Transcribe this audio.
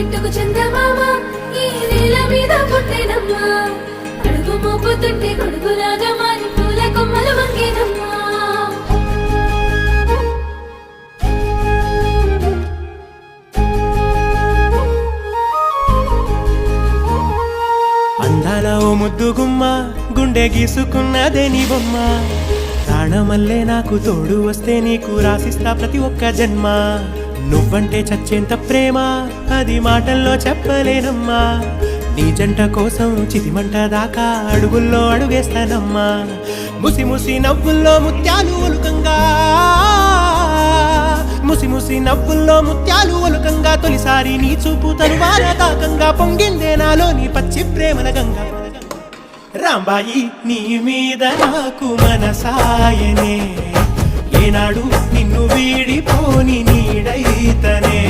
బిట్టుకు చందమామ ఈ నేల మీద పుట్టేనమ్మా అడుగు మోపుతుంటే కొడుకులాగా మారి పూల కొమ్మలు వంగేనమ్మా అందాల ఓ ముద్దు గుమ్మ గుండె గీసుకున్నదే నీ బొమ్మ ప్రాణమల్లే నాకు తోడు వస్తే నీకు రాసిస్తా ప్రతి ఒక్క జన్మ నువ్వంటే చచ్చేంత ప్రేమ అది మాటల్లో చెప్పలేనమ్మా నీ జంట కోసం చితిమంట దాకా అడుగుల్లో అడుగేస్తానమ్మా ముసి ముసి నవ్వుల్లో ముత్యాలు ఒలుకంగా ముసి ముసి నవ్వుల్లో ముత్యాలు ఒలుకంగా తొలిసారి నీ చూపు తరువార తాకంగా పొంగిందే నాలో నీ పచ్చి ప్రేమల గంగా రాంబాయి నీ మీద నాకు మనసాయనే ఏనాడు నిన్ను వీడిపోని నీడైతనే